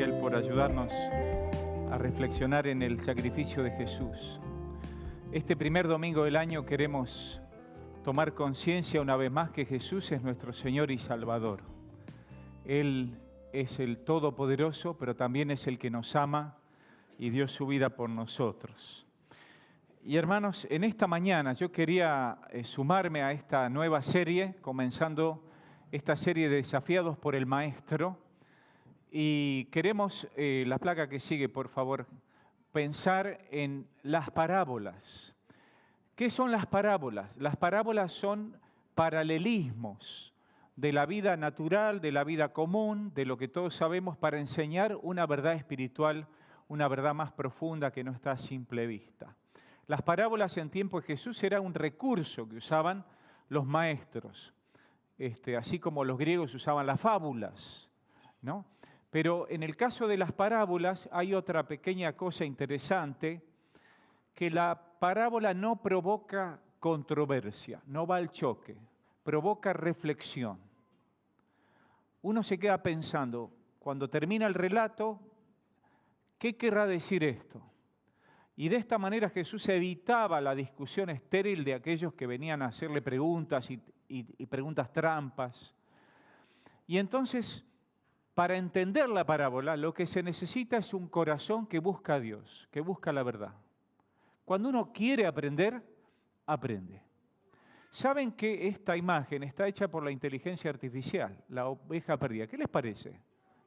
Miguel por ayudarnos a reflexionar en el sacrificio de Jesús. Este primer domingo del año queremos tomar conciencia una vez más que Jesús es nuestro Señor y Salvador. Él es el Todopoderoso, pero también es el que nos ama y dio su vida por nosotros. Y hermanos, en esta mañana yo quería sumarme a esta nueva serie, comenzando esta serie de Desafiados por el Maestro. Y queremos, la placa que sigue, por favor, pensar en las parábolas. ¿Qué son las parábolas? Las parábolas son paralelismos de la vida natural, de la vida común, de lo que todos sabemos, para enseñar una verdad espiritual, una verdad más profunda que no está a simple vista. Las parábolas en tiempo de Jesús era un recurso que usaban los maestros, así como los griegos usaban las fábulas, ¿no? Pero en el caso de las parábolas hay otra pequeña cosa interesante, que la parábola no provoca controversia, no va al choque, provoca reflexión. Uno se queda pensando, cuando termina el relato, ¿qué querrá decir esto? Y de esta manera Jesús evitaba la discusión estéril de aquellos que venían a hacerle preguntas y preguntas trampas. Y entonces, para entender la parábola, lo que se necesita es un corazón que busca a Dios, que busca la verdad. Cuando uno quiere aprender, aprende. ¿Saben que esta imagen está hecha por la inteligencia artificial, la oveja perdida? ¿Qué les parece?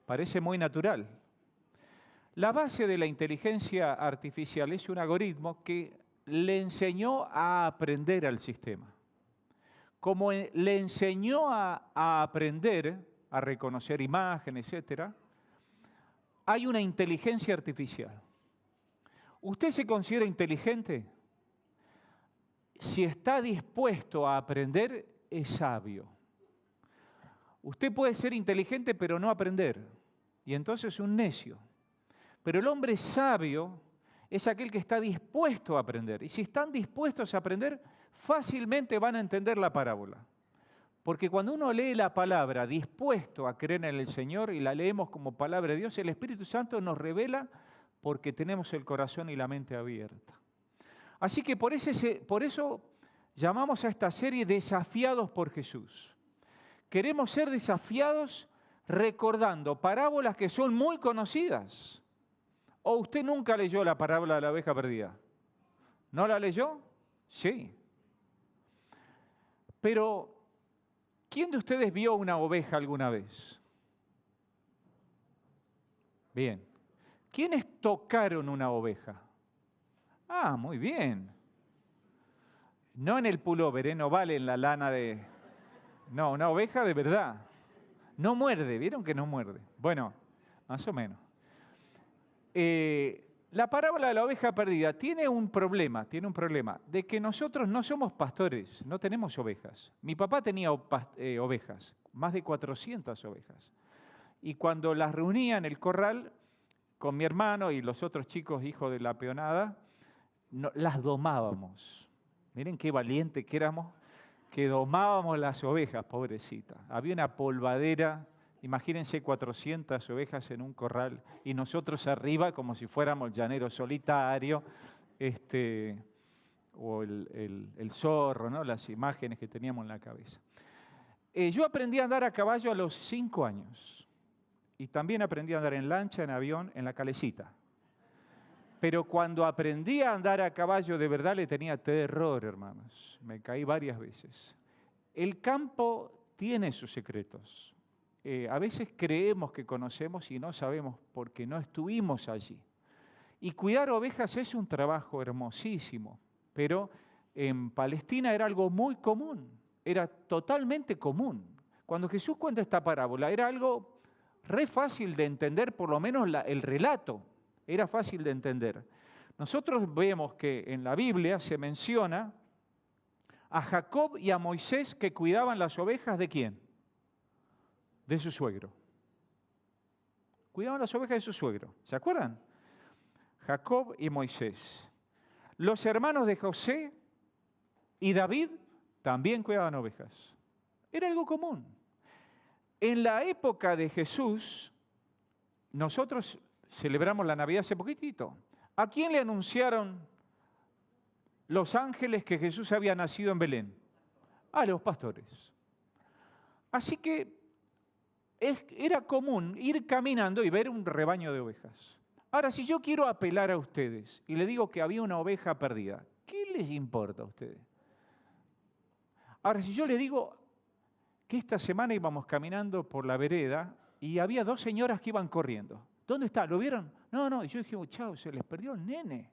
Parece muy natural. La base de la inteligencia artificial es un algoritmo que le enseñó a aprender al sistema. Como le enseñó a aprender, a reconocer imágenes, etc., hay una inteligencia artificial. ¿Usted se considera inteligente? Si está dispuesto a aprender, es sabio. Usted puede ser inteligente pero no aprender, y entonces es un necio. Pero el hombre sabio es aquel que está dispuesto a aprender. Y si están dispuestos a aprender, fácilmente van a entender la parábola. Porque cuando uno lee la palabra dispuesto a creer en el Señor y la leemos como palabra de Dios, el Espíritu Santo nos revela porque tenemos el corazón y la mente abierta. Así que por eso llamamos a esta serie Desafiados por Jesús. Queremos ser desafiados recordando parábolas que son muy conocidas. ¿O usted nunca leyó la parábola de la oveja perdida? ¿No la leyó? Sí. Pero, ¿quién de ustedes vio una oveja alguna vez? Bien. ¿Quiénes tocaron una oveja? Ah, muy bien. No en el pullover, no vale en la lana de... No, una oveja de verdad. No muerde, ¿vieron que no muerde? Bueno, más o menos. La parábola de la oveja perdida tiene un problema, de que nosotros no somos pastores, no tenemos ovejas. Mi papá tenía ovejas, más de 400 ovejas. Y cuando las reunía en el corral, con mi hermano y los otros chicos, hijos de la peonada, las domábamos. Miren qué valientes que éramos, que domábamos las ovejas, pobrecitas. Había una polvadera. Imagínense 400 ovejas en un corral y nosotros arriba como si fuéramos llaneros solitarios, o el zorro, ¿no? Las imágenes que teníamos en la cabeza. Yo aprendí a andar a caballo a los 5 años y también aprendí a andar en lancha, en avión, en la calecita. Pero cuando aprendí a andar a caballo de verdad le tenía terror, hermanos. Me caí varias veces. El campo tiene sus secretos. A veces creemos que conocemos y no sabemos porque no estuvimos allí. Y cuidar ovejas es un trabajo hermosísimo, pero en Palestina era algo muy común, era totalmente común. Cuando Jesús cuenta esta parábola era algo re fácil de entender, por lo menos el relato era fácil de entender. Nosotros vemos que en la Biblia se menciona a Jacob y a Moisés que cuidaban las ovejas ¿de quién? De su suegro. Cuidaban las ovejas de su suegro. ¿Se acuerdan? Jacob y Moisés. Los hermanos de José y David también cuidaban ovejas. Era algo común. En la época de Jesús nosotros celebramos la Navidad hace poquitito. ¿A quién le anunciaron los ángeles que Jesús había nacido en Belén? A los pastores. Así que era común ir caminando y ver un rebaño de ovejas. Ahora, si yo quiero apelar a ustedes y le digo que había una oveja perdida, ¿qué les importa a ustedes? Ahora, si yo le digo que esta semana íbamos caminando por la vereda y había 2 señoras que iban corriendo. ¿Dónde está? ¿Lo vieron? No. Y yo dije, chao, se les perdió el nene.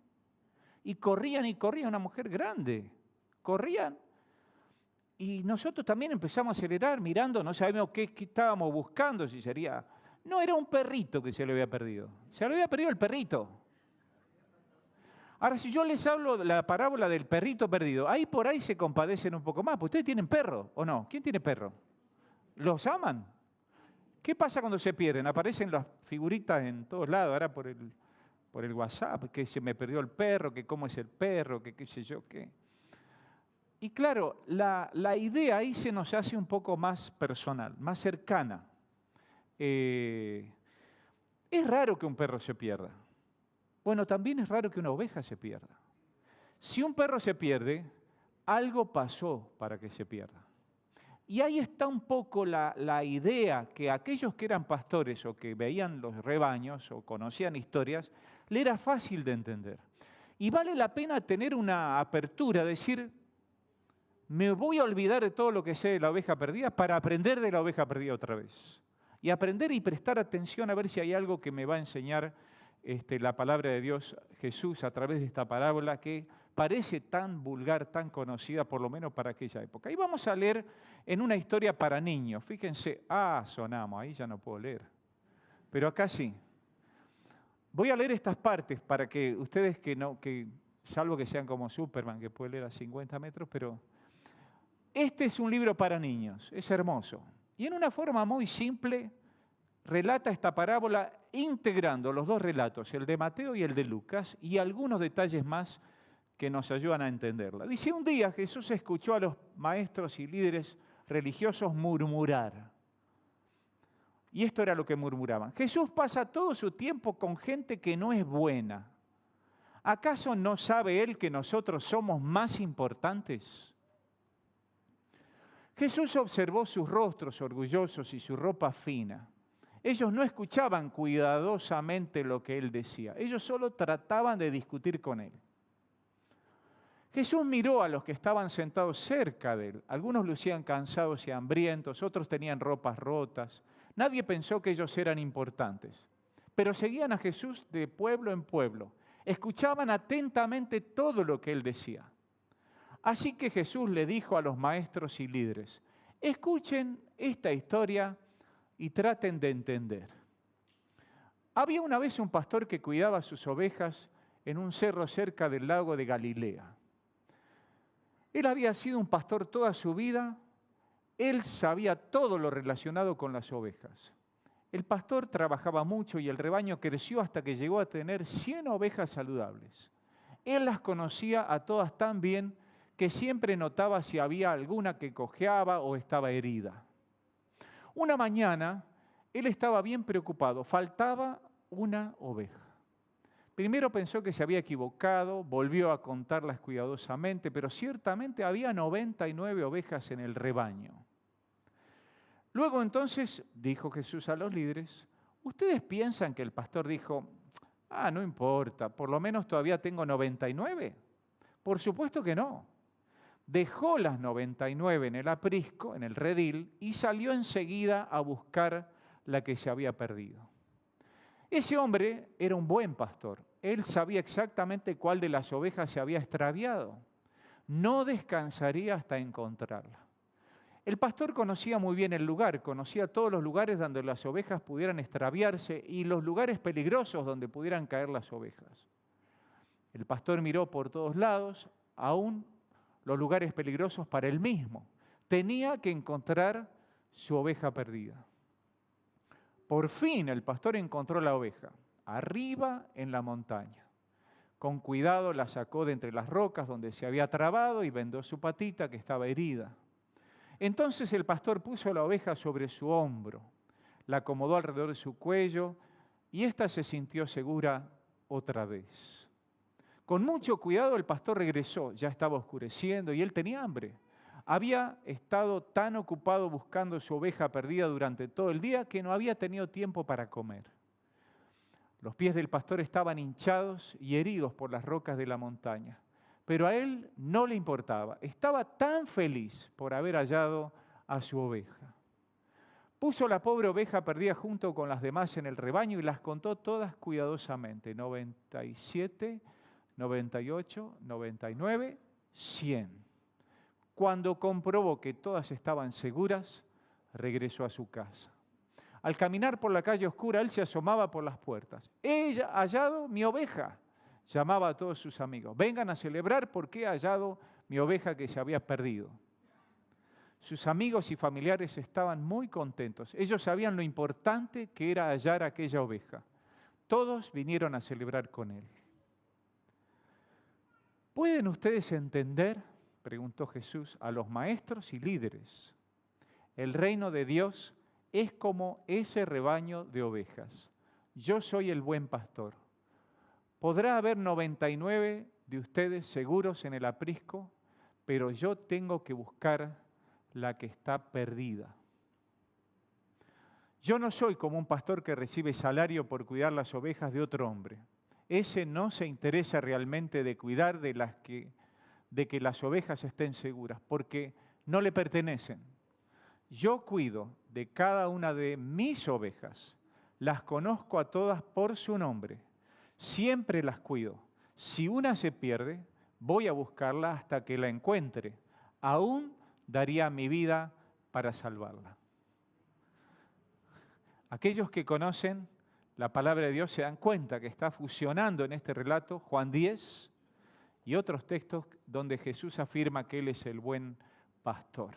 Y corrían, una mujer grande. Corrían. Y nosotros también empezamos a acelerar mirando, no sabíamos qué estábamos buscando, si sería... No, era un perrito que se le había perdido. Se le había perdido el perrito. Ahora, si yo les hablo de la parábola del perrito perdido, ahí por ahí se compadecen un poco más. ¿Ustedes tienen perro o no? ¿Quién tiene perro? ¿Los aman? ¿Qué pasa cuando se pierden? Aparecen las figuritas en todos lados, ahora por el WhatsApp, que se me perdió el perro, que cómo es el perro, que qué sé yo qué. Y claro, la idea ahí se nos hace un poco más personal, más cercana. Es raro que un perro se pierda. Bueno, también es raro que una oveja se pierda. Si un perro se pierde, algo pasó para que se pierda. Y ahí está un poco la idea que aquellos que eran pastores o que veían los rebaños o conocían historias, le era fácil de entender. Y vale la pena tener una apertura, decir, me voy a olvidar de todo lo que sé de la oveja perdida para aprender de la oveja perdida otra vez. Y aprender y prestar atención a ver si hay algo que me va a enseñar la palabra de Dios, Jesús, a través de esta parábola que parece tan vulgar, tan conocida, por lo menos para aquella época. Y vamos a leer en una historia para niños. Fíjense, sonamos, ahí ya no puedo leer. Pero acá sí. Voy a leer estas partes para que ustedes salvo que sean como Superman, que puede leer a 50 metros, pero este es un libro para niños, es hermoso. Y en una forma muy simple relata esta parábola integrando los 2 relatos, el de Mateo y el de Lucas, y algunos detalles más que nos ayudan a entenderla. Dice, un día Jesús escuchó a los maestros y líderes religiosos murmurar. Y esto era lo que murmuraban. Jesús pasa todo su tiempo con gente que no es buena. ¿Acaso no sabe Él que nosotros somos más importantes? Jesús observó sus rostros orgullosos y su ropa fina. Ellos no escuchaban cuidadosamente lo que Él decía. Ellos solo trataban de discutir con Él. Jesús miró a los que estaban sentados cerca de Él. Algunos lucían cansados y hambrientos, otros tenían ropas rotas. Nadie pensó que ellos eran importantes. Pero seguían a Jesús de pueblo en pueblo. Escuchaban atentamente todo lo que Él decía. Así que Jesús le dijo a los maestros y líderes, escuchen esta historia y traten de entender. Había una vez un pastor que cuidaba sus ovejas en un cerro cerca del lago de Galilea. Él había sido un pastor toda su vida, él sabía todo lo relacionado con las ovejas. El pastor trabajaba mucho y el rebaño creció hasta que llegó a tener 100 ovejas saludables. Él las conocía a todas tan bien que siempre notaba si había alguna que cojeaba o estaba herida. Una mañana, él estaba bien preocupado, faltaba una oveja. Primero pensó que se había equivocado, volvió a contarlas cuidadosamente, pero ciertamente había 99 ovejas en el rebaño. Luego entonces, dijo Jesús a los líderes, ¿ustedes piensan que el pastor dijo, no importa, por lo menos todavía tengo 99? Por supuesto que no. Dejó las 99 en el aprisco, en el redil, y salió enseguida a buscar la que se había perdido. Ese hombre era un buen pastor. Él sabía exactamente cuál de las ovejas se había extraviado. No descansaría hasta encontrarla. El pastor conocía muy bien el lugar, conocía todos los lugares donde las ovejas pudieran extraviarse y los lugares peligrosos donde pudieran caer las ovejas. El pastor miró por todos lados, aún los lugares peligrosos para él mismo. Tenía que encontrar su oveja perdida. Por fin el pastor encontró la oveja, arriba en la montaña. Con cuidado la sacó de entre las rocas donde se había trabado y vendó su patita que estaba herida. Entonces el pastor puso la oveja sobre su hombro, la acomodó alrededor de su cuello y ésta se sintió segura otra vez. Con mucho cuidado el pastor regresó, ya estaba oscureciendo y él tenía hambre. Había estado tan ocupado buscando su oveja perdida durante todo el día que no había tenido tiempo para comer. Los pies del pastor estaban hinchados y heridos por las rocas de la montaña, pero a él no le importaba. Estaba tan feliz por haber hallado a su oveja. Puso la pobre oveja perdida junto con las demás en el rebaño y las contó todas cuidadosamente. 97, 98, 99, 100. Cuando comprobó que todas estaban seguras, regresó a su casa. Al caminar por la calle oscura, él se asomaba por las puertas. ¡He hallado mi oveja! Llamaba a todos sus amigos. Vengan a celebrar porque he hallado mi oveja que se había perdido. Sus amigos y familiares estaban muy contentos. Ellos sabían lo importante que era hallar aquella oveja. Todos vinieron a celebrar con él. ¿Pueden ustedes entender, preguntó Jesús, a los maestros y líderes? El reino de Dios es como ese rebaño de ovejas. Yo soy el buen pastor. Podrá haber 99 de ustedes seguros en el aprisco, pero yo tengo que buscar la que está perdida. Yo no soy como un pastor que recibe salario por cuidar las ovejas de otro hombre. Ese no se interesa realmente de cuidar de que las ovejas estén seguras, porque no le pertenecen. Yo cuido de cada una de mis ovejas, las conozco a todas por su nombre, siempre las cuido. Si una se pierde, voy a buscarla hasta que la encuentre. Aún daría mi vida para salvarla. Aquellos que conocen la palabra de Dios se dan cuenta que está fusionando en este relato Juan 10 y otros textos donde Jesús afirma que Él es el buen pastor.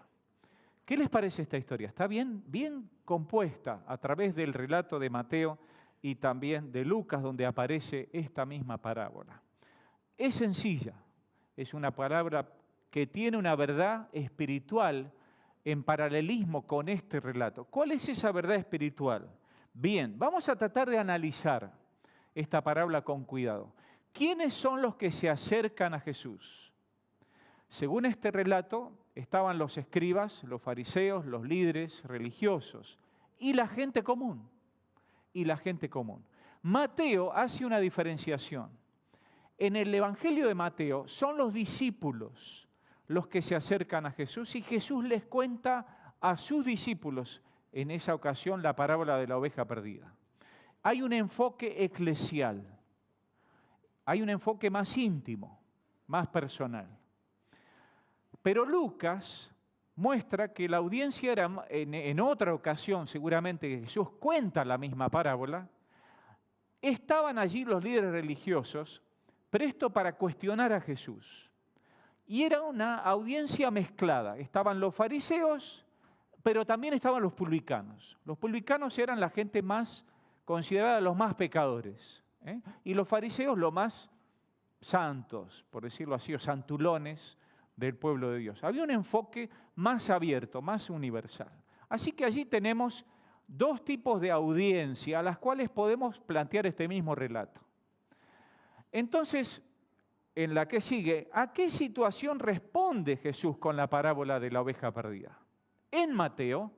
¿Qué les parece esta historia? Está bien compuesta a través del relato de Mateo y también de Lucas, donde aparece esta misma parábola. Es sencilla, es una palabra que tiene una verdad espiritual en paralelismo con este relato. ¿Cuál es esa verdad espiritual? Bien, vamos a tratar de analizar esta parábola con cuidado. ¿Quiénes son los que se acercan a Jesús? Según este relato, estaban los escribas, los fariseos, los líderes religiosos y la gente común. Mateo hace una diferenciación. En el Evangelio de Mateo son los discípulos los que se acercan a Jesús y Jesús les cuenta a sus discípulos en esa ocasión la parábola de la oveja perdida. Hay un enfoque eclesial, hay un enfoque más íntimo, más personal. Pero Lucas muestra que la audiencia era, en otra ocasión seguramente que Jesús cuenta la misma parábola, estaban allí los líderes religiosos presto para cuestionar a Jesús. Y era una audiencia mezclada. Estaban los fariseos, pero también estaban los publicanos. Los publicanos eran la gente más considerada los más pecadores, y los fariseos los más santos, por decirlo así, o santulones del pueblo de Dios. Había un enfoque más abierto, más universal. Así que allí tenemos dos tipos de audiencia a las cuales podemos plantear este mismo relato. Entonces, en la que sigue, ¿a qué situación responde Jesús con la parábola de la oveja perdida? En Mateo,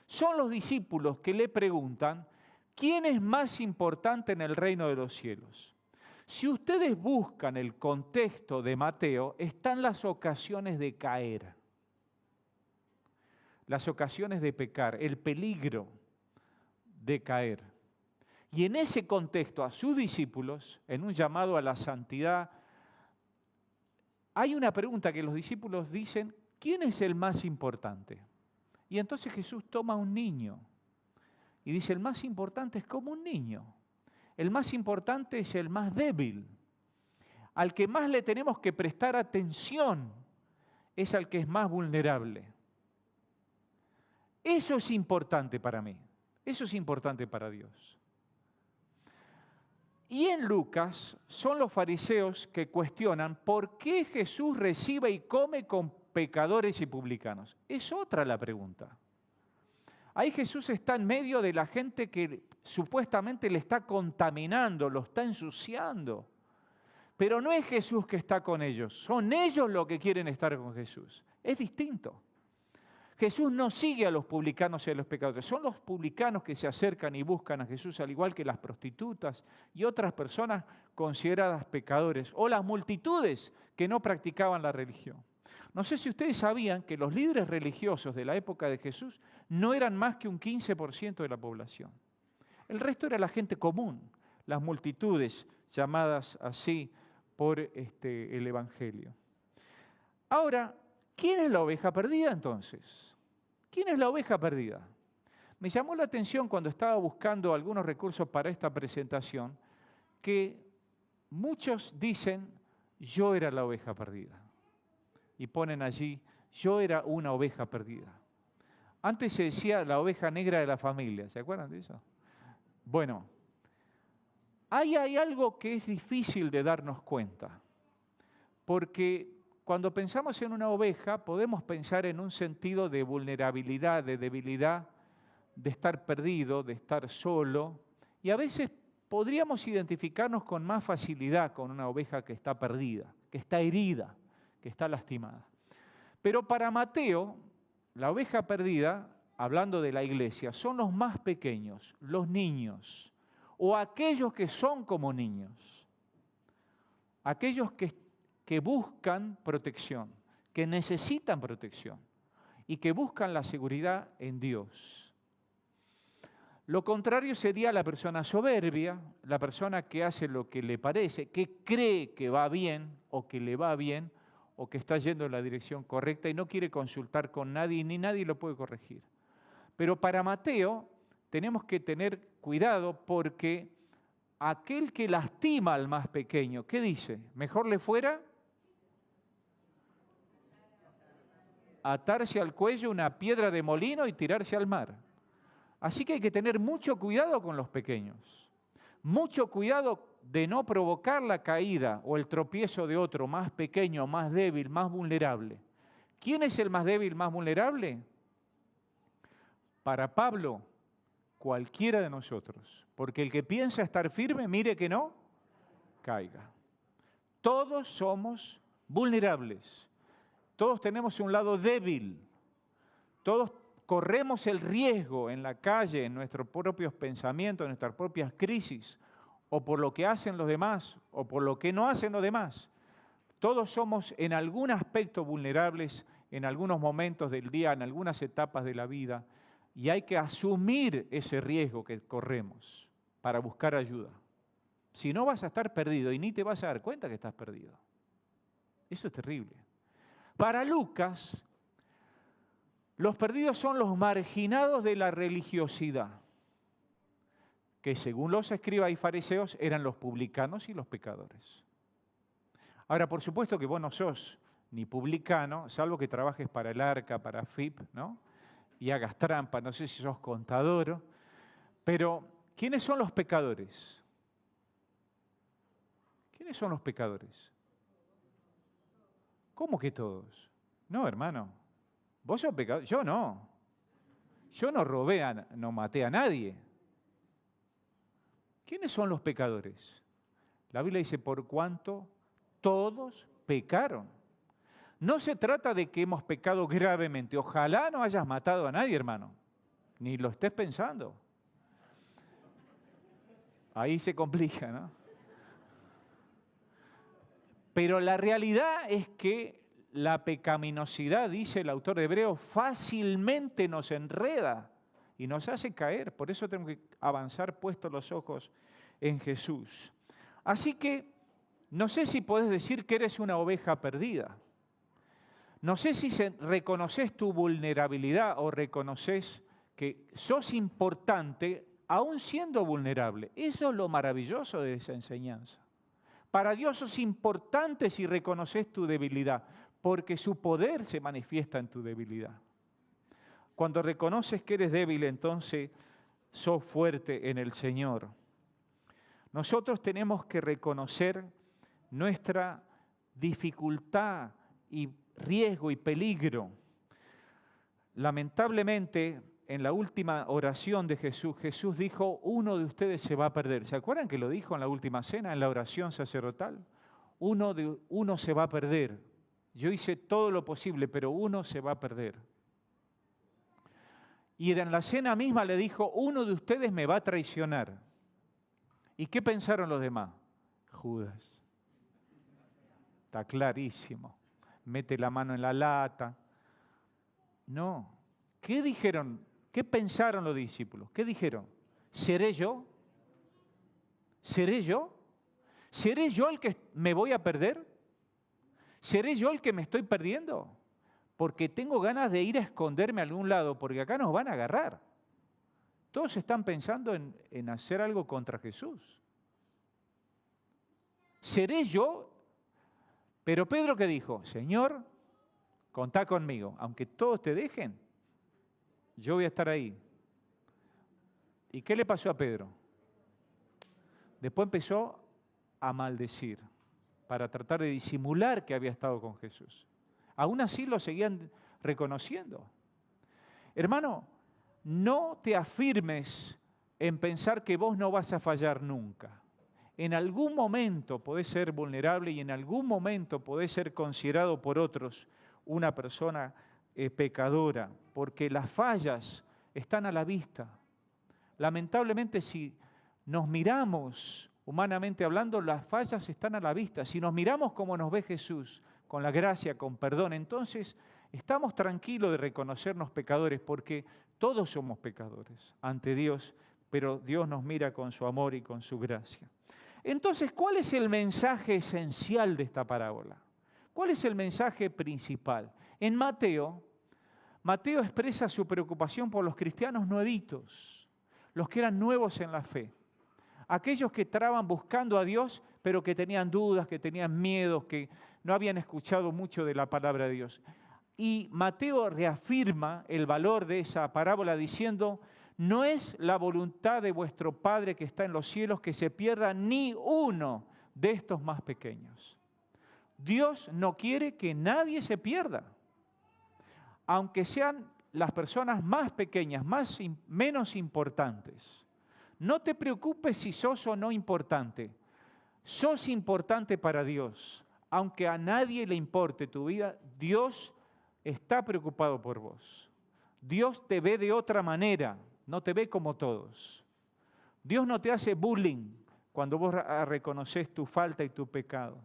son los discípulos que le preguntan, ¿quién es más importante en el reino de los cielos? Si ustedes buscan el contexto de Mateo, están las ocasiones de caer, las ocasiones de pecar, el peligro de caer. Y en ese contexto, a sus discípulos, en un llamado a la santidad, hay una pregunta que los discípulos dicen, ¿quién es el más importante? Y entonces Jesús toma un niño y dice, el más importante es como un niño. El más importante es el más débil. Al que más le tenemos que prestar atención es al que es más vulnerable. Eso es importante para mí. Eso es importante para Dios. Y en Lucas son los fariseos que cuestionan por qué Jesús recibe y come con pecadores y publicanos. Es otra la pregunta. Ahí Jesús está en medio de la gente que supuestamente le está contaminando, lo está ensuciando. Pero no es Jesús que está con ellos, son ellos los que quieren estar con Jesús. Es distinto. Jesús no sigue a los publicanos y a los pecadores, son los publicanos que se acercan y buscan a Jesús, al igual que las prostitutas y otras personas consideradas pecadores, o las multitudes que no practicaban la religión. No sé si ustedes sabían que los líderes religiosos de la época de Jesús no eran más que un 15% de la población. El resto era la gente común, las multitudes llamadas así por el Evangelio. Ahora, ¿quién es la oveja perdida entonces? ¿Quién es la oveja perdida? Me llamó la atención cuando estaba buscando algunos recursos para esta presentación que muchos dicen, yo era la oveja perdida. Y ponen allí, yo era una oveja perdida. Antes se decía la oveja negra de la familia, ¿se acuerdan de eso? Bueno, ahí hay algo que es difícil de darnos cuenta, porque cuando pensamos en una oveja podemos pensar en un sentido de vulnerabilidad, de debilidad, de estar perdido, de estar solo, y a veces podríamos identificarnos con más facilidad con una oveja que está perdida, que está herida, que está lastimada. Pero para Mateo, la oveja perdida, hablando de la iglesia, son los más pequeños, los niños, o aquellos que son como niños, aquellos que buscan protección, que necesitan protección y que buscan la seguridad en Dios. Lo contrario sería la persona soberbia, la persona que hace lo que le parece, que cree que va bien o que le va bien o que está yendo en la dirección correcta y no quiere consultar con nadie ni nadie lo puede corregir. Pero para Mateo tenemos que tener cuidado porque aquel que lastima al más pequeño, ¿qué dice? ¿Mejor le fuera atarse al cuello una piedra de molino y tirarse al mar? Así que hay que tener mucho cuidado con los pequeños, mucho cuidado de no provocar la caída o el tropiezo de otro más pequeño, más débil, más vulnerable. ¿Quién es el más débil, más vulnerable? Para Pablo, cualquiera de nosotros, porque el que piensa estar firme, mire que no caiga. Todos somos vulnerables, todos tenemos un lado débil, todos corremos el riesgo en la calle, en nuestros propios pensamientos, en nuestras propias crisis, o por lo que hacen los demás, o por lo que no hacen los demás. Todos somos en algún aspecto vulnerables, en algunos momentos del día, en algunas etapas de la vida, y hay que asumir ese riesgo que corremos para buscar ayuda. Si no vas a estar perdido y ni te vas a dar cuenta que estás perdido. Eso es terrible. Para Lucas, los perdidos son los marginados de la religiosidad, que según los escribas y fariseos eran los publicanos y los pecadores. Ahora, por supuesto que vos no sos ni publicano, salvo que trabajes para el Arca, para FIP, ¿no? Y hagas trampa, no sé si sos contador, pero ¿quiénes son los pecadores? ¿Quiénes son los pecadores? ¿Cómo que todos? No, hermano. ¿Vos sos pecador? Yo no. Yo no robé, no maté a nadie. ¿Quiénes son los pecadores? La Biblia dice, por cuanto todos pecaron. No se trata de que hemos pecado gravemente. Ojalá no hayas matado a nadie, hermano. Ni lo estés pensando. Ahí se complica, ¿no? Pero la realidad es que la pecaminosidad, dice el autor de Hebreos, fácilmente nos enreda y nos hace caer. Por eso tenemos que avanzar puestos los ojos en Jesús. Así que no sé si podés decir que eres una oveja perdida. No sé si reconoces tu vulnerabilidad o reconoces que sos importante aún siendo vulnerable. Eso es lo maravilloso de esa enseñanza. Para Dios sos importante si reconoces tu debilidad, porque su poder se manifiesta en tu debilidad. Cuando reconoces que eres débil, entonces sos fuerte en el Señor. Nosotros tenemos que reconocer nuestra dificultad y riesgo y peligro. Lamentablemente, en la última oración de Jesús, Jesús dijo, uno de ustedes se va a perder. ¿Se acuerdan que lo dijo en la última cena, en la oración sacerdotal? Uno se va a perder. Yo hice todo lo posible, pero uno se va a perder. Y en la cena misma le dijo, uno de ustedes me va a traicionar. ¿Y qué pensaron los demás? Judas. Está clarísimo. Mete la mano en la lata. No. ¿Qué dijeron? ¿Qué pensaron los discípulos? ¿Qué dijeron? ¿Seré yo? ¿Seré yo? ¿Seré yo el que me voy a perder? ¿Seré yo el que me estoy perdiendo? Porque tengo ganas de ir a esconderme a algún lado, porque acá nos van a agarrar. Todos están pensando en hacer algo contra Jesús. ¿Seré yo? Pero Pedro, ¿qué dijo? Señor, contá conmigo, aunque todos te dejen, yo voy a estar ahí. ¿Y qué le pasó a Pedro? Después empezó a maldecir para tratar de disimular que había estado con Jesús. Aún así lo seguían reconociendo. Hermano, no te afirmes en pensar que vos no vas a fallar nunca. En algún momento podés ser vulnerable y en algún momento podés ser considerado por otros una persona pecadora, porque las fallas están a la vista. Lamentablemente, si nos miramos humanamente hablando, las fallas están a la vista. Si nos miramos como nos ve Jesús, con la gracia, con perdón, entonces estamos tranquilos de reconocernos pecadores, porque todos somos pecadores ante Dios, pero Dios nos mira con su amor y con su gracia. Entonces, ¿cuál es el mensaje esencial de esta parábola? ¿Cuál es el mensaje principal? En Mateo expresa su preocupación por los cristianos nuevitos, los que eran nuevos en la fe. Aquellos que estaban buscando a Dios, pero que tenían dudas, que tenían miedos, que no habían escuchado mucho de la palabra de Dios. Y Mateo reafirma el valor de esa parábola diciendo, no es la voluntad de vuestro Padre que está en los cielos que se pierda ni uno de estos más pequeños. Dios no quiere que nadie se pierda, aunque sean las personas más pequeñas, menos importantes. No te preocupes si sos o no importante. Sos importante para Dios. Aunque a nadie le importe tu vida, Dios está preocupado por vos. Dios te ve de otra manera, no te ve como todos. Dios no te hace bullying cuando vos reconoces tu falta y tu pecado.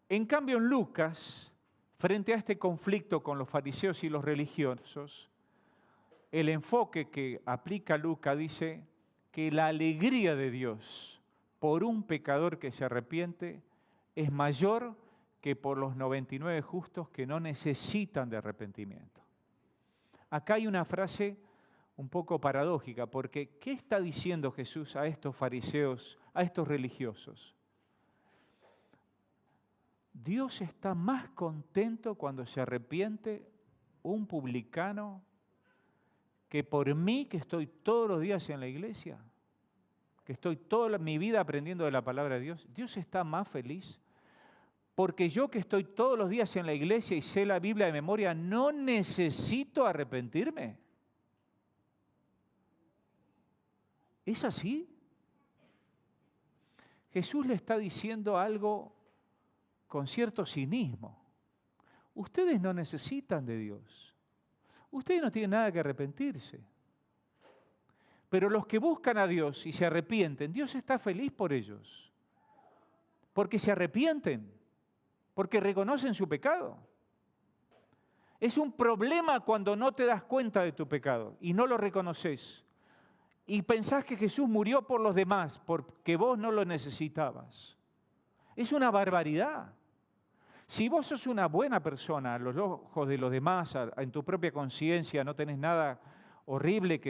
En cambio, en Lucas, frente a este conflicto con los fariseos y los religiosos, el enfoque que aplica Lucas dice que la alegría de Dios por un pecador que se arrepiente es mayor que por los 99 justos que no necesitan de arrepentimiento. Acá hay una frase un poco paradójica, porque ¿qué está diciendo Jesús a estos fariseos, a estos religiosos? Dios está más contento cuando se arrepiente un publicano que por mí, que estoy todos los días en la iglesia, que estoy toda mi vida aprendiendo de la palabra de Dios. Dios está más feliz porque yo, que estoy todos los días en la iglesia y sé la Biblia de memoria, no necesito arrepentirme. ¿Es así? Jesús le está diciendo algo con cierto cinismo. Ustedes no necesitan de Dios. Ustedes no tienen nada que arrepentirse. Pero los que buscan a Dios y se arrepienten, Dios está feliz por ellos. Porque se arrepienten, porque reconocen su pecado. Es un problema cuando no te das cuenta de tu pecado y no lo reconoces. Y pensás que Jesús murió por los demás porque vos no lo necesitabas. Es una barbaridad. Si vos sos una buena persona a los ojos de los demás, en tu propia conciencia, no tenés nada horrible,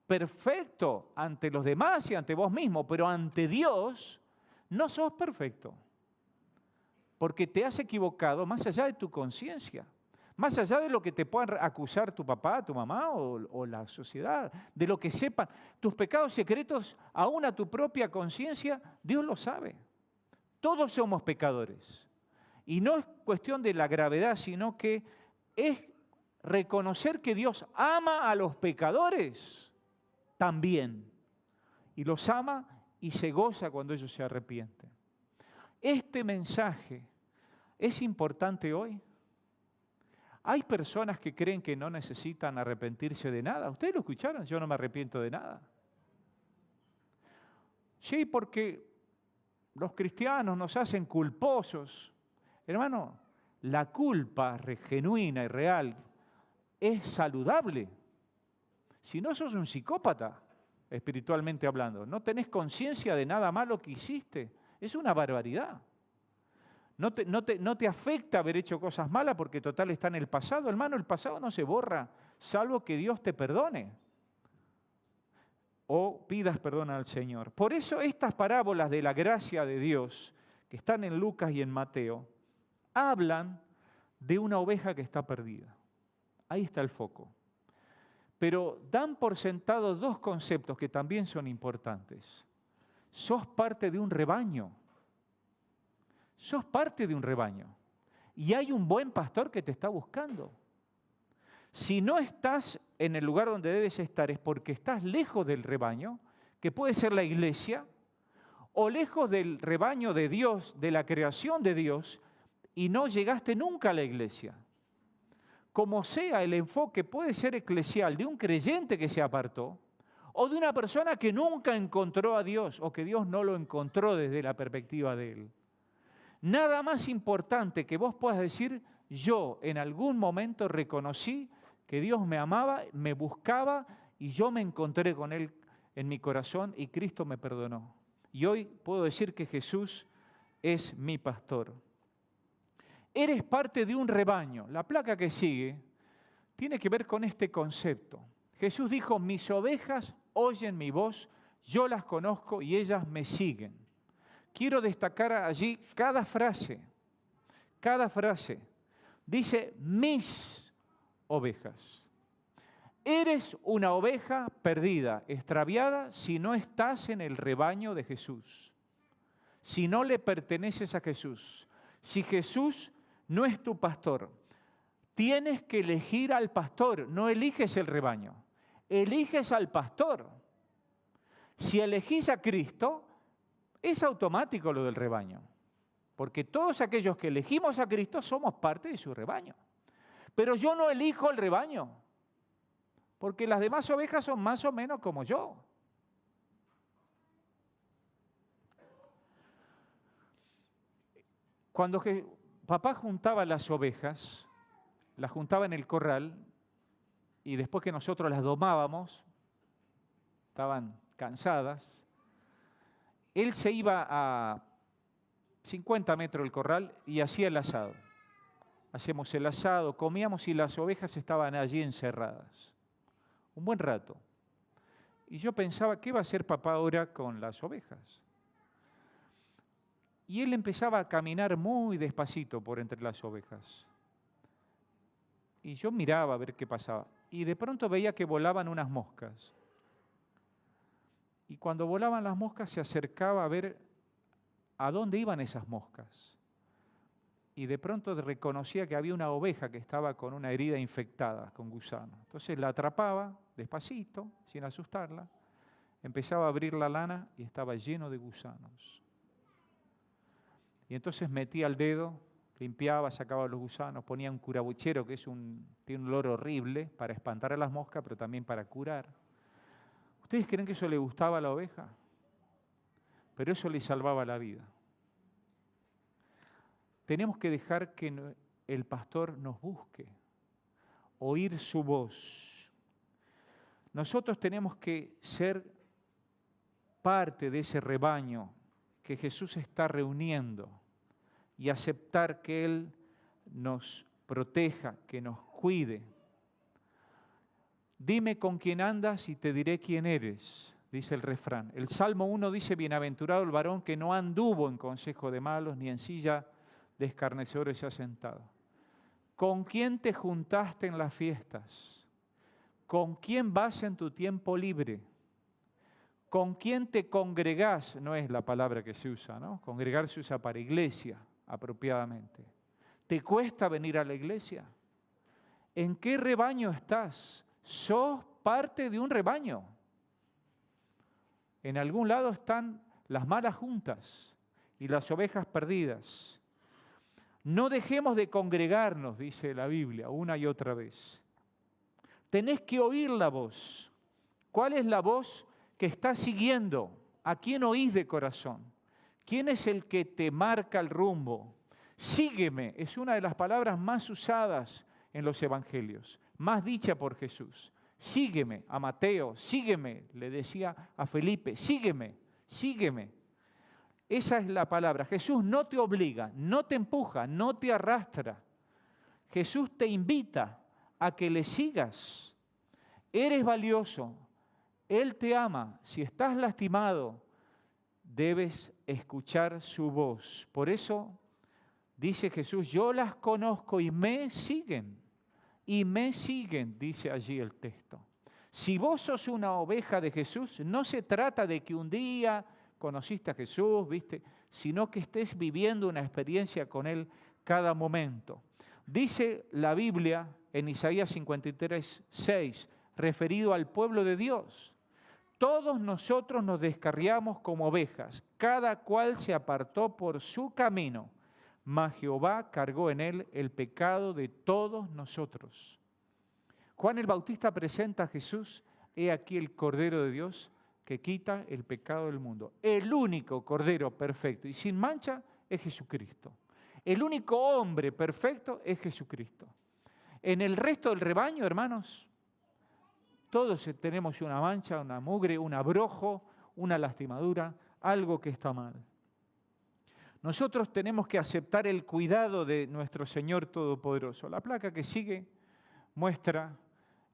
perfecto ante los demás y ante vos mismo, pero ante Dios no sos perfecto. Porque te has equivocado más allá de tu conciencia, más allá de lo que te puedan acusar tu papá, tu mamá o la sociedad, de lo que sepan. Tus pecados secretos, aún a tu propia conciencia, Dios lo sabe. Todos somos pecadores. Y no es cuestión de la gravedad, sino que es reconocer que Dios ama a los pecadores también. Y los ama y se goza cuando ellos se arrepienten. Este mensaje es importante hoy. Hay personas que creen que no necesitan arrepentirse de nada. ¿Ustedes lo escucharon? Yo no me arrepiento de nada. Sí, porque los cristianos nos hacen culposos. Hermano, la culpa genuina y real es saludable. Si no, sos un psicópata, espiritualmente hablando. No tenés conciencia de nada malo que hiciste. Es una barbaridad. No te afecta haber hecho cosas malas porque total está en el pasado. Hermano, el pasado no se borra, salvo que Dios te perdone. O pidas perdón al Señor. Por eso estas parábolas de la gracia de Dios, que están en Lucas y en Mateo, hablan de una oveja que está perdida. Ahí está el foco. Pero dan por sentado dos conceptos que también son importantes. Sos parte de un rebaño. Sos parte de un rebaño. Y hay un buen pastor que te está buscando. Si no estás en el lugar donde debes estar es porque estás lejos del rebaño, que puede ser la iglesia, o lejos del rebaño de Dios, de la creación de Dios, y no llegaste nunca a la iglesia. Como sea, el enfoque puede ser eclesial de un creyente que se apartó, o de una persona que nunca encontró a Dios, o que Dios no lo encontró desde la perspectiva de él. Nada más importante que vos puedas decir, yo en algún momento reconocí que Dios me amaba, me buscaba y yo me encontré con Él en mi corazón y Cristo me perdonó. Y hoy puedo decir que Jesús es mi pastor. Eres parte de un rebaño. La placa que sigue tiene que ver con este concepto. Jesús dijo, mis ovejas oyen mi voz, yo las conozco y ellas me siguen. Quiero destacar allí cada frase. Dice, mis ovejas. Eres una oveja perdida, extraviada, si no estás en el rebaño de Jesús. Si no le perteneces a Jesús. Si Jesús no es tu pastor, tienes que elegir al pastor, no eliges el rebaño, eliges al pastor. Si elegís a Cristo, es automático lo del rebaño, porque todos aquellos que elegimos a Cristo somos parte de su rebaño. Pero yo no elijo el rebaño, porque las demás ovejas son más o menos como yo. Cuando papá juntaba las ovejas, las juntaba en el corral, y después que nosotros las domábamos, estaban cansadas, él se iba a 50 metros del corral y hacía el asado. Hacíamos el asado, comíamos y las ovejas estaban allí encerradas. Un buen rato. Y yo pensaba, ¿qué va a hacer papá ahora con las ovejas? Y él empezaba a caminar muy despacito por entre las ovejas. Y yo miraba a ver qué pasaba. Y de pronto veía que volaban unas moscas. Y cuando volaban las moscas se acercaba a ver a dónde iban esas moscas. Y de pronto reconocía que había una oveja que estaba con una herida infectada, con gusano. Entonces la atrapaba despacito, sin asustarla, empezaba a abrir la lana y estaba lleno de gusanos. Y entonces metía el dedo, limpiaba, sacaba los gusanos, ponía un curabuchero, que tiene un olor horrible, para espantar a las moscas, pero también para curar. ¿Ustedes creen que eso le gustaba a la oveja? Pero eso le salvaba la vida. Tenemos que dejar que el pastor nos busque, oír su voz. Nosotros tenemos que ser parte de ese rebaño que Jesús está reuniendo y aceptar que Él nos proteja, que nos cuide. Dime con quién andas y te diré quién eres, dice el refrán. El Salmo 1 dice, bienaventurado el varón que no anduvo en consejo de malos, ni en silla de escarnecedores se ha sentado. ¿Con quién te juntaste en las fiestas? ¿Con quién vas en tu tiempo libre? ¿Con quién te congregás? No es la palabra que se usa, ¿no? Congregar se usa para iglesia. apropiadamente? ¿Te cuesta venir a la iglesia? ¿En qué rebaño estás? ¿Sos parte de un rebaño? En algún lado están las malas juntas y las ovejas perdidas. No dejemos de congregarnos, dice la Biblia, una y otra vez. Tenés que oír la voz. ¿Cuál es la voz que estás siguiendo? ¿A quién oís de corazón? ¿Quién es el que te marca el rumbo? Sígueme, es una de las palabras más usadas en los evangelios, más dicha por Jesús. Sígueme, a Mateo, sígueme, le decía a Felipe, sígueme, sígueme. Esa es la palabra. Jesús no te obliga, no te empuja, no te arrastra. Jesús te invita a que le sigas. Eres valioso, Él te ama. Si estás lastimado, debes escuchar su voz. Por eso dice Jesús, yo las conozco y me siguen. Y me siguen, dice allí el texto. Si vos sos una oveja de Jesús, no se trata de que un día conociste a Jesús, ¿viste? Sino que estés viviendo una experiencia con Él cada momento. Dice la Biblia en Isaías 53:6, referido al pueblo de Dios. Todos nosotros nos descarriamos como ovejas, cada cual se apartó por su camino, mas Jehová cargó en él el pecado de todos nosotros. Juan el Bautista presenta a Jesús, he aquí el Cordero de Dios que quita el pecado del mundo. El único Cordero perfecto y sin mancha es Jesucristo. El único hombre perfecto es Jesucristo. En el resto del rebaño, hermanos, todos tenemos una mancha, una mugre, un abrojo, una lastimadura, algo que está mal. Nosotros tenemos que aceptar el cuidado de nuestro Señor Todopoderoso. La placa que sigue muestra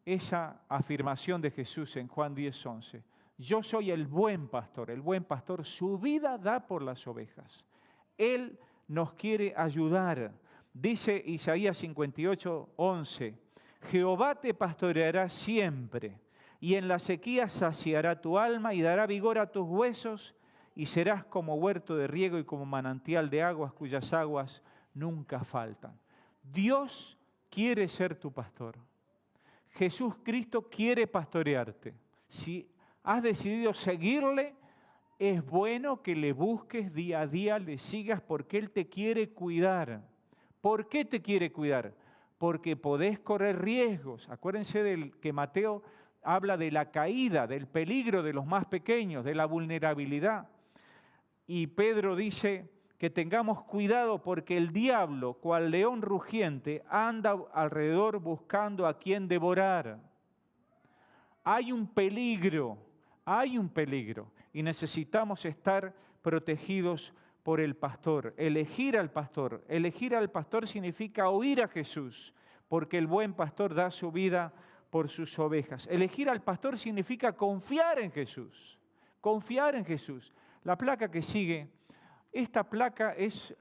esa afirmación de Jesús en Juan 10:11. Yo soy el buen pastor su vida da por las ovejas. Él nos quiere ayudar. Dice Isaías 58:11, Jehová te pastoreará siempre, y en la sequía saciará tu alma y dará vigor a tus huesos, y serás como huerto de riego y como manantial de aguas cuyas aguas nunca faltan. Dios quiere ser tu pastor. Jesús Cristo quiere pastorearte. Si has decidido seguirle, es bueno que le busques día a día, le sigas porque Él te quiere cuidar. ¿Por qué te quiere cuidar? Porque podés correr riesgos. Acuérdense del que Mateo habla de la caída, del peligro de los más pequeños, de la vulnerabilidad. Y Pedro dice que tengamos cuidado porque el diablo, cual león rugiente, anda alrededor buscando a quien devorar. Hay un peligro y necesitamos estar protegidos por el pastor. Elegir al pastor significa oír a Jesús, porque el buen pastor da su vida por sus ovejas. Elegir al pastor significa confiar en Jesús, La placa que sigue, esta placa es,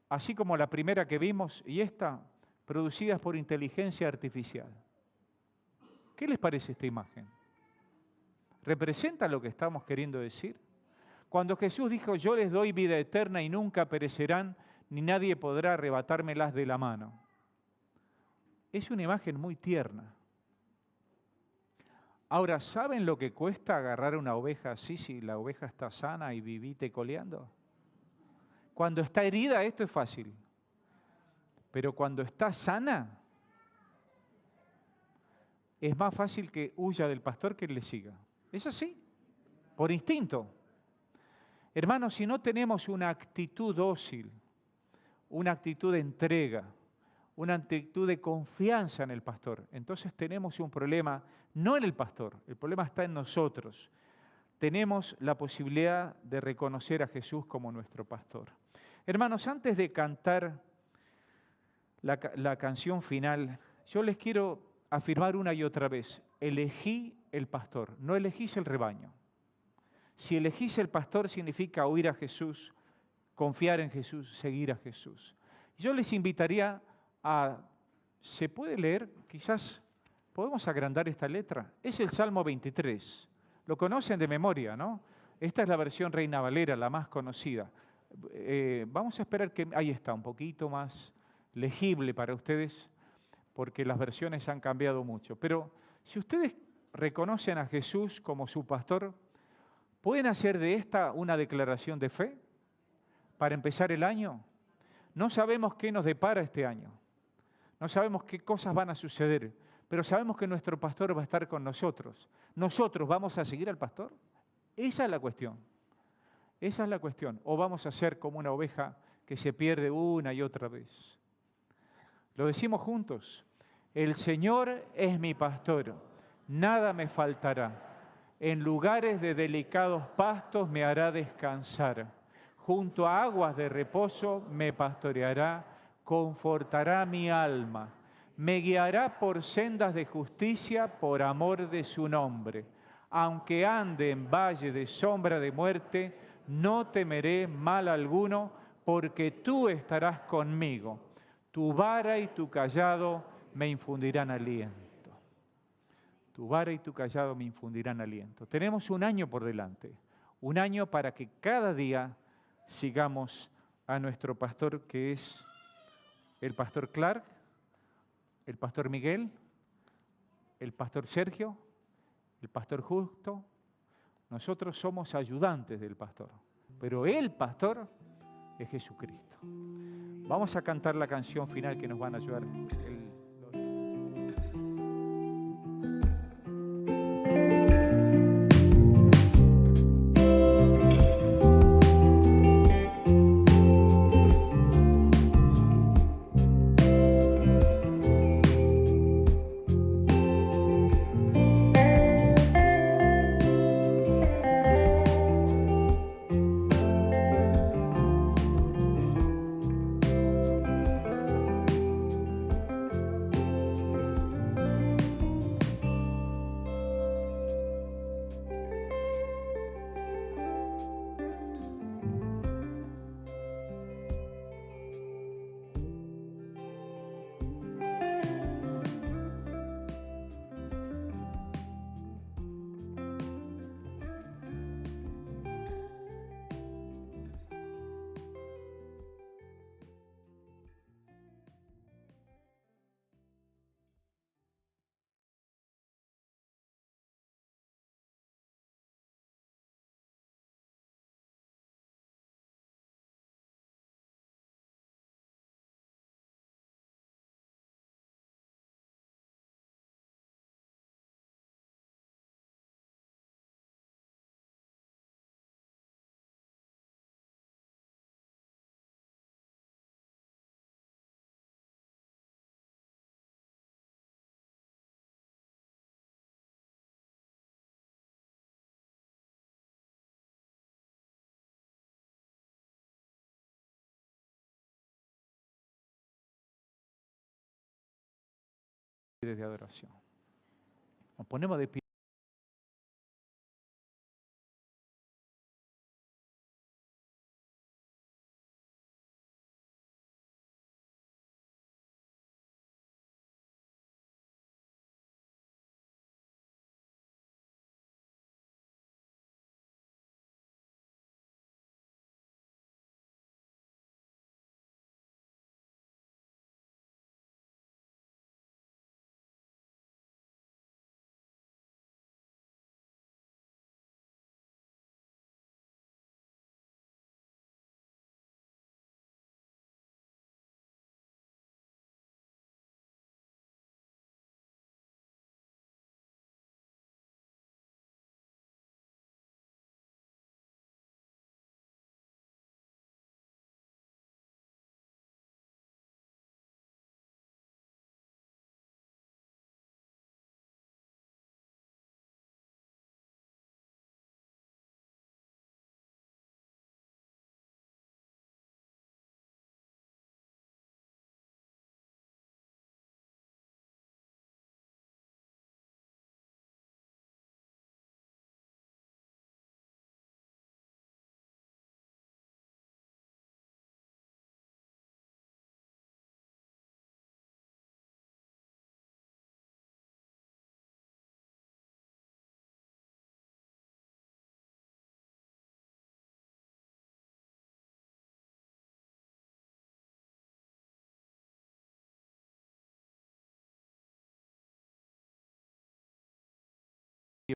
así como la primera que vimos, y esta, producidas por inteligencia artificial. ¿Qué les parece esta imagen? ¿Representa lo que estamos queriendo decir? Cuando Jesús dijo, yo les doy vida eterna y nunca perecerán, ni nadie podrá arrebatármelas de la mano. Es una imagen muy tierna. Ahora, ¿saben lo que cuesta agarrar una oveja así si la oveja está sana y vivite coleando? Cuando está herida esto es fácil, pero cuando está sana es más fácil que huya del pastor que le siga. Es así, por instinto. Hermanos, si no tenemos una actitud dócil, una actitud de entrega, una actitud de confianza en el pastor, entonces tenemos un problema, no en el pastor, el problema está en nosotros. Tenemos la posibilidad de reconocer a Jesús como nuestro pastor. Hermanos, antes de cantar la canción final, yo les quiero afirmar una y otra vez, elegí el pastor, no elegís el rebaño. Si elegís el pastor significa oír a Jesús, confiar en Jesús, seguir a Jesús. Yo les invitaría a, ¿se puede leer? Quizás podemos agrandar esta letra. Es el Salmo 23. Lo conocen de memoria, ¿no? Esta es la versión Reina Valera, la más conocida. Vamos a esperar que, ahí está, un poquito más legible para ustedes, porque las versiones han cambiado mucho. Pero si ustedes reconocen a Jesús como su pastor, ¿pueden hacer de esta una declaración de fe para empezar el año? No sabemos qué nos depara este año, no sabemos qué cosas van a suceder, pero sabemos que nuestro pastor va a estar con nosotros. ¿Nosotros vamos a seguir al pastor? Esa es la cuestión. Esa es la cuestión. O vamos a ser como una oveja que se pierde una y otra vez. Lo decimos juntos. El Señor es mi pastor, nada me faltará. En lugares de delicados pastos me hará descansar. Junto a aguas de reposo me pastoreará, confortará mi alma. Me guiará por sendas de justicia por amor de su nombre. Aunque ande en valle de sombra de muerte, no temeré mal alguno, porque tú estarás conmigo. Tu vara y tu cayado me infundirán aliento. Tu vara y tu cayado me infundirán aliento. Tenemos un año por delante, un año para que cada día sigamos a nuestro pastor, que es el pastor Clark, el pastor Miguel, el pastor Sergio, el pastor Justo. Nosotros somos ayudantes del pastor, pero el pastor es Jesucristo. Vamos a cantar la canción final que nos van a ayudar. De adoración. Nos ponemos de pie.